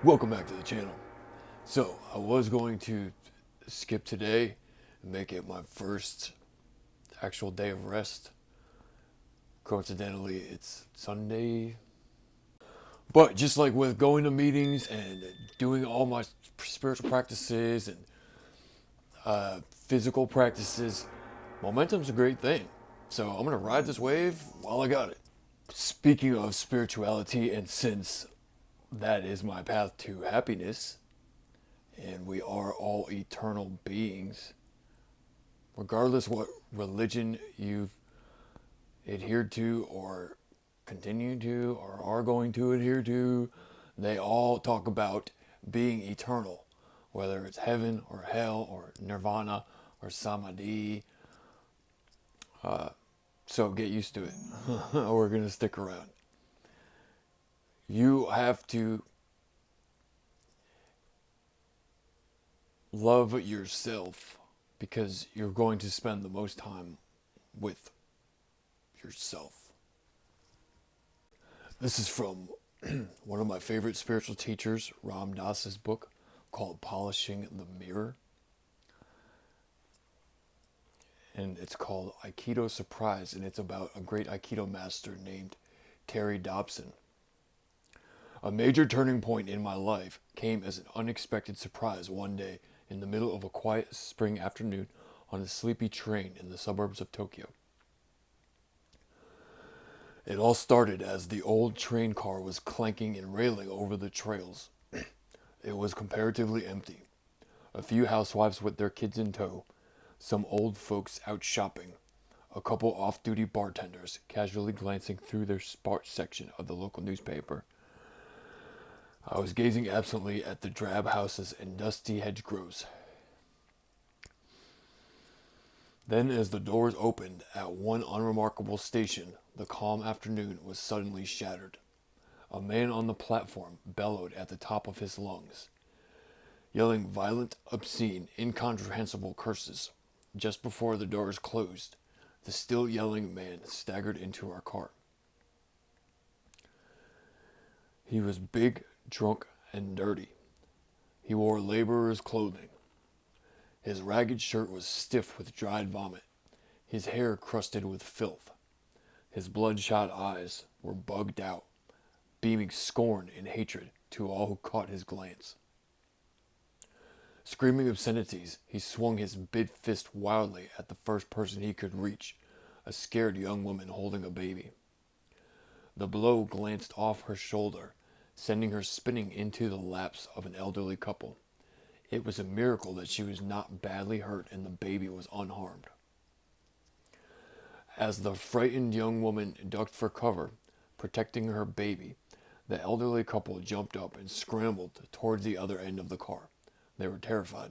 Welcome back to the channel. So, I was going to skip today and make it my first actual day of rest. Coincidentally, it's Sunday. But just like with going to meetings and doing all my spiritual practices and physical practices, momentum's a great thing. So, I'm going to ride this wave while I got it. Speaking of spirituality, and since that is my path to happiness, and we are all eternal beings, regardless what religion you've adhered to or continue to or are going to adhere to, they all talk about being eternal, whether it's heaven or hell or nirvana or samadhi. So get used to it. We're going to stick around. You have to love yourself because you're going to spend the most time with yourself. This is from one of my favorite spiritual teachers, Ram Dass's book called Polishing the Mirror. And it's called Aikido Surprise, and it's about a great Aikido master named Terry Dobson. A major turning point in my life came as an unexpected surprise one day in the middle of a quiet spring afternoon on a sleepy train in the suburbs of Tokyo. It all started as the old train car was clanking and railing over the trails. It was comparatively empty. A few housewives with their kids in tow, some old folks out shopping, a couple off-duty bartenders casually glancing through their sports section of the local newspaper. I was gazing absently at the drab houses and dusty hedgerows. Then, as the doors opened at one unremarkable station, the calm afternoon was suddenly shattered. A man on the platform bellowed at the top of his lungs, yelling violent, obscene, incomprehensible curses. Just before the doors closed, the still yelling man staggered into our car. He was big, drunk, and dirty. He wore laborer's clothing. His ragged shirt was stiff with dried vomit, his hair crusted with filth. His bloodshot eyes were bugged out, beaming scorn and hatred to all who caught his glance. Screaming obscenities, he swung his big fist wildly at the first person he could reach, a scared young woman holding a baby. The blow glanced off her shoulder, sending her spinning into the laps of an elderly couple. It was a miracle that she was not badly hurt and the baby was unharmed. As the frightened young woman ducked for cover, protecting her baby, the elderly couple jumped up and scrambled towards the other end of the car. They were terrified.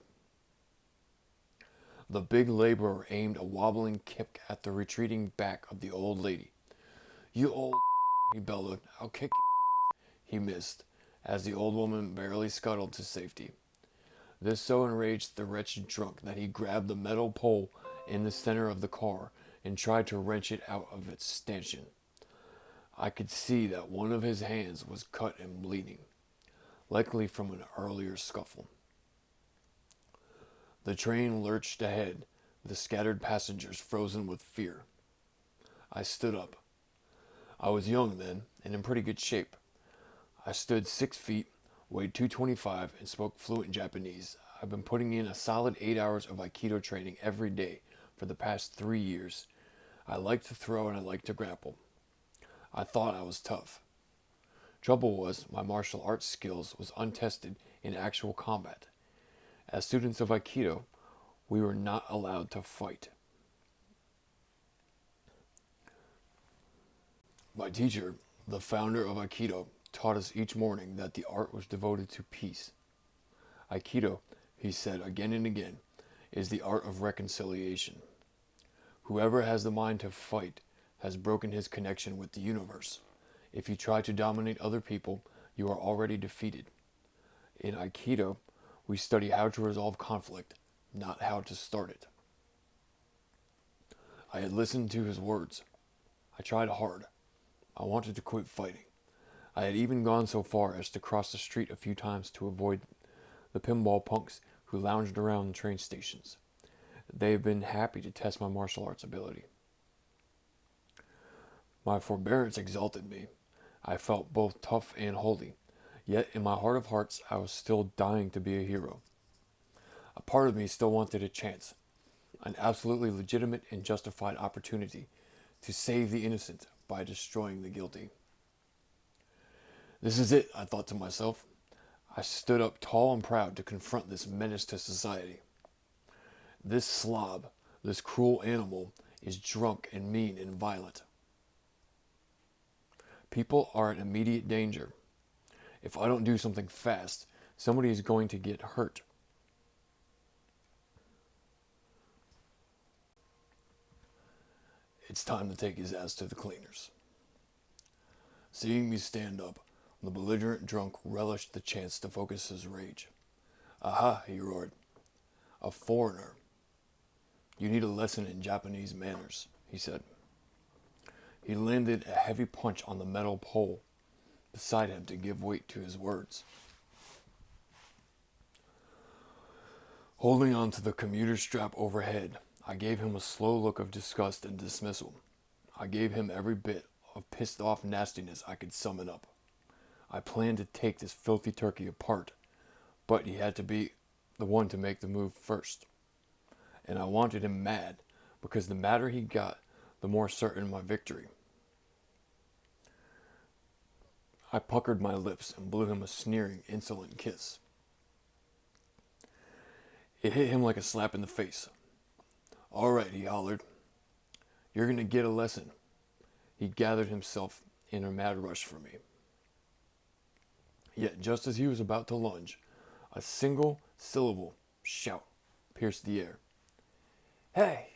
The big laborer aimed a wobbling kick at the retreating back of the old lady. "You old," he bellowed, "I'll kick you." He missed, as the old woman barely scuttled to safety. This so enraged the wretched drunk that he grabbed the metal pole in the center of the car and tried to wrench it out of its stanchion. I could see that one of his hands was cut and bleeding, likely from an earlier scuffle. The train lurched ahead, the scattered passengers frozen with fear. I stood up. I was young then, and in pretty good shape. I stood 6 feet, weighed 225, and spoke fluent Japanese. I've been putting in a solid 8 hours of Aikido training every day for the past 3 years. I like to throw and I like to grapple. I thought I was tough. Trouble was, my martial arts skills was untested in actual combat. As students of Aikido, we were not allowed to fight. My teacher, the founder of Aikido, taught us each morning that the art was devoted to peace. Aikido, he said again and again, is the art of reconciliation. Whoever has the mind to fight has broken his connection with the universe. If you try to dominate other people, you are already defeated. In Aikido, we study how to resolve conflict, not how to start it. I had listened to his words. I tried hard. I wanted to quit fighting. I had even gone so far as to cross the street a few times to avoid the pinball punks who lounged around the train stations. They had been happy to test my martial arts ability. My forbearance exalted me. I felt both tough and holy, yet in my heart of hearts I was still dying to be a hero. A part of me still wanted a chance, an absolutely legitimate and justified opportunity to save the innocent by destroying the guilty. This is it, I thought to myself. I stood up tall and proud to confront this menace to society. This slob, this cruel animal, is drunk and mean and violent. People are in immediate danger. If I don't do something fast, somebody is going to get hurt. It's time to take his ass to the cleaners. Seeing me stand up, the belligerent drunk relished the chance to focus his rage. Aha, he roared. A foreigner. You need a lesson in Japanese manners, he said. He landed a heavy punch on the metal pole beside him to give weight to his words. Holding on to the commuter strap overhead, I gave him a slow look of disgust and dismissal. I gave him every bit of pissed off nastiness I could summon up. I planned to take this filthy turkey apart, but he had to be the one to make the move first. And I wanted him mad, because the madder he got, the more certain my victory. I puckered my lips and blew him a sneering, insolent kiss. It hit him like a slap in the face. All right, he hollered. You're going to get a lesson. He gathered himself in a mad rush for me. Yet just as he was about to lunge, a single syllable shout pierced the air. Hey!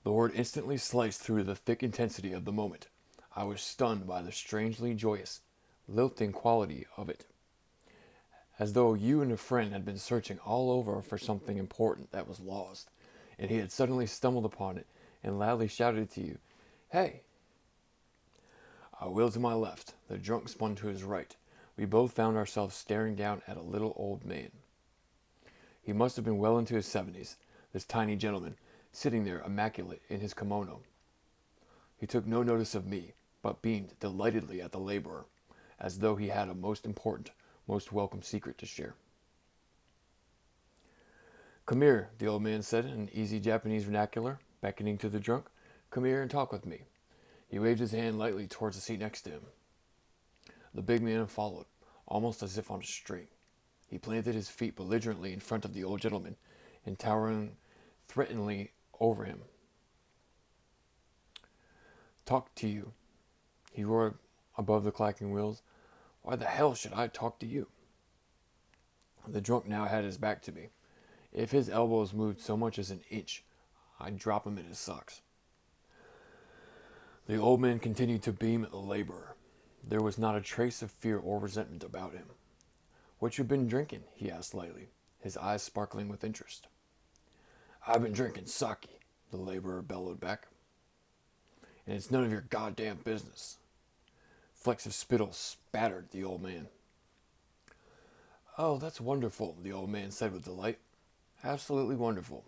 The word instantly sliced through the thick intensity of the moment. I was stunned by the strangely joyous, lilting quality of it. As though you and a friend had been searching all over for something important that was lost, and he had suddenly stumbled upon it and loudly shouted to you, Hey! I wheeled to my left. The drunk spun to his right. We both found ourselves staring down at a little old man. He must have been well into his 70s, this tiny gentleman, sitting there immaculate in his kimono. He took no notice of me, but beamed delightedly at the laborer, as though he had a most important, most welcome secret to share. Come here, the old man said in easy Japanese vernacular, beckoning to the drunk. Come here and talk with me. He waved his hand lightly towards the seat next to him. The big man followed, almost as if on a string. He planted his feet belligerently in front of the old gentleman and towering threateningly over him. Talk to you, he roared above the clacking wheels. Why the hell should I talk to you? The drunk now had his back to me. If his elbows moved so much as an inch, I'd drop him in his socks. The old man continued to beam at the laborer. There was not a trace of fear or resentment about him. What you been drinking? He asked lightly, his eyes sparkling with interest. I've been drinking sake, the laborer bellowed back. And it's none of your goddamn business. Flecks of spittle spattered the old man. Oh, that's wonderful, the old man said with delight. Absolutely wonderful.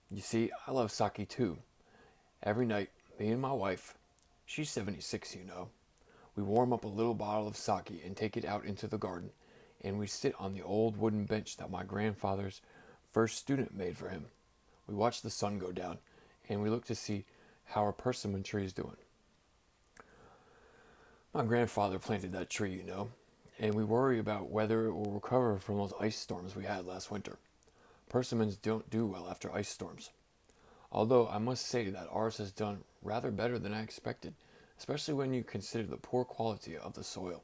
You see, I love sake too. Every night, me and my wife, she's 76, you know, we warm up a little bottle of sake and take it out into the garden, and we sit on the old wooden bench that my grandfather's first student made for him. We watch the sun go down, and we look to see how our persimmon tree is doing. My grandfather planted that tree, you know, and we worry about whether it will recover from those ice storms we had last winter. Persimmons don't do well after ice storms. Although I must say that ours has done rather better than I expected, especially when you consider the poor quality of the soil.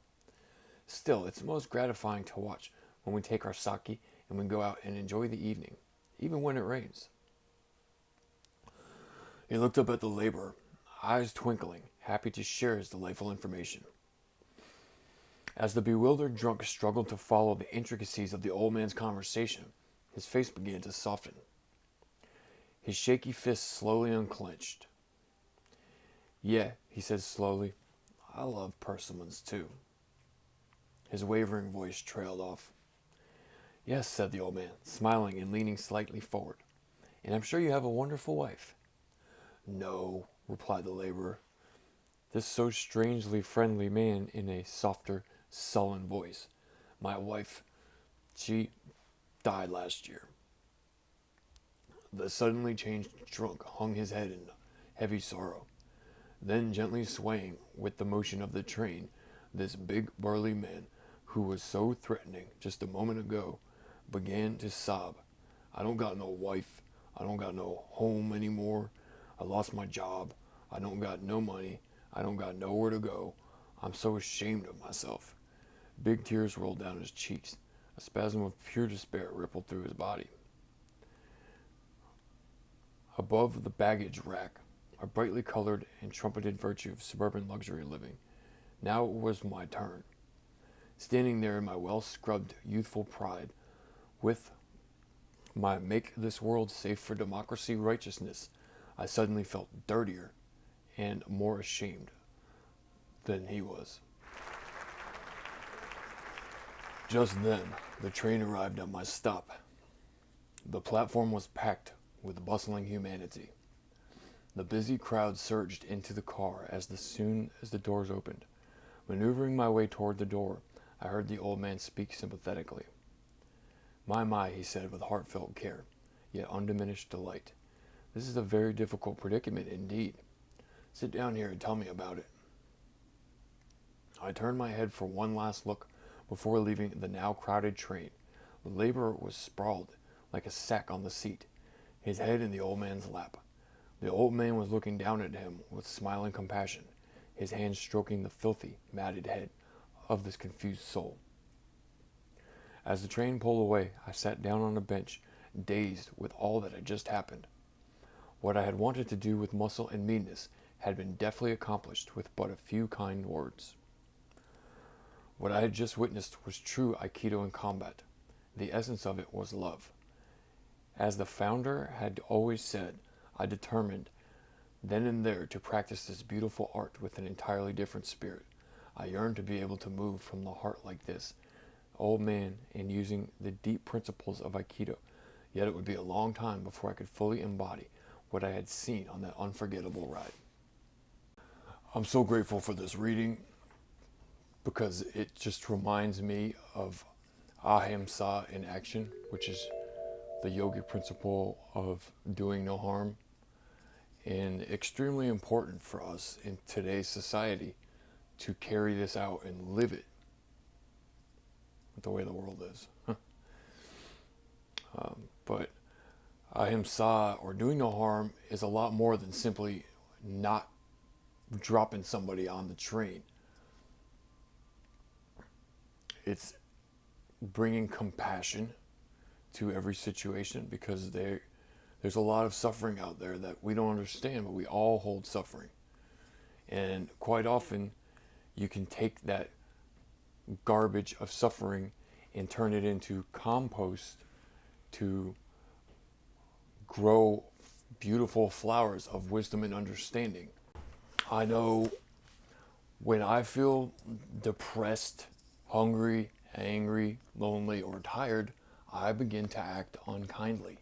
Still, it's most gratifying to watch when we take our sake and we go out and enjoy the evening, even when it rains. He looked up at the laborer, eyes twinkling, happy to share his delightful information. As the bewildered drunk struggled to follow the intricacies of the old man's conversation, his face began to soften. His shaky fists slowly unclenched. Yeah, he said slowly, I love persimmons too. His wavering voice trailed off. Yes, said the old man, smiling and leaning slightly forward. And I'm sure you have a wonderful wife. No, replied the laborer, this so strangely friendly man in a softer, sullen voice. My wife, she died last year. The suddenly changed drunk hung his head in heavy sorrow. Then, gently swaying with the motion of the train, this big burly man, who was so threatening just a moment ago, began to sob. I don't got no wife. I don't got no home anymore. I lost my job. I don't got no money. I don't got nowhere to go. I'm so ashamed of myself. Big tears rolled down his cheeks. A spasm of pure despair rippled through his body. Above the baggage rack, a brightly colored and trumpeted virtue of suburban luxury living. Now it was my turn. Standing there in my well-scrubbed youthful pride, with my make this world safe for democracy righteousness, I suddenly felt dirtier and more ashamed than he was. Just then, the train arrived at my stop. The platform was packed with bustling humanity. The busy crowd surged into the car as soon as the doors opened. Maneuvering my way toward the door, I heard the old man speak sympathetically. My, he said with heartfelt care, yet undiminished delight. This is a very difficult predicament indeed. Sit down here and tell me about it. I turned my head for one last look before leaving the now crowded train. The laborer was sprawled like a sack on the seat, his head in the old man's lap. The old man was looking down at him with smiling compassion, his hand stroking the filthy, matted head of this confused soul. As the train pulled away, I sat down on a bench, dazed with all that had just happened. What I had wanted to do with muscle and meanness had been deftly accomplished with but a few kind words. What I had just witnessed was true Aikido in combat. The essence of it was love. As the founder had always said, I determined then and there to practice this beautiful art with an entirely different spirit. I yearned to be able to move from the heart like this old man and using the deep principles of Aikido, yet it would be a long time before I could fully embody what I had seen on that unforgettable ride. I'm so grateful for this reading because it just reminds me of Ahimsa in action, which is the yogic principle of doing no harm, and extremely important for us in today's society to carry this out and live it the way the world is. But Ahimsa, or doing no harm, is a lot more than simply not dropping somebody on the train. It's bringing compassion to every situation, because there's a lot of suffering out there that we don't understand, but we all hold suffering. And quite often, you can take that garbage of suffering and turn it into compost to grow beautiful flowers of wisdom and understanding. I know when I feel depressed, hungry, angry, lonely, or tired, I begin to act unkindly.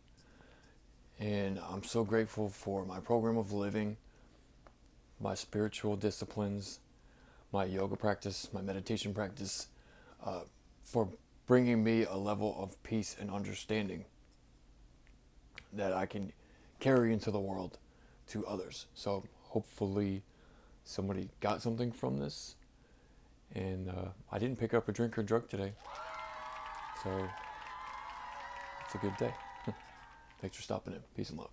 And I'm so grateful for my program of living, my spiritual disciplines, my yoga practice, my meditation practice, for bringing me a level of peace and understanding that I can carry into the world to others. So hopefully somebody got something from this. And I didn't pick up a drink or drug today. So it's a good day. Thanks for stopping in. Peace and love.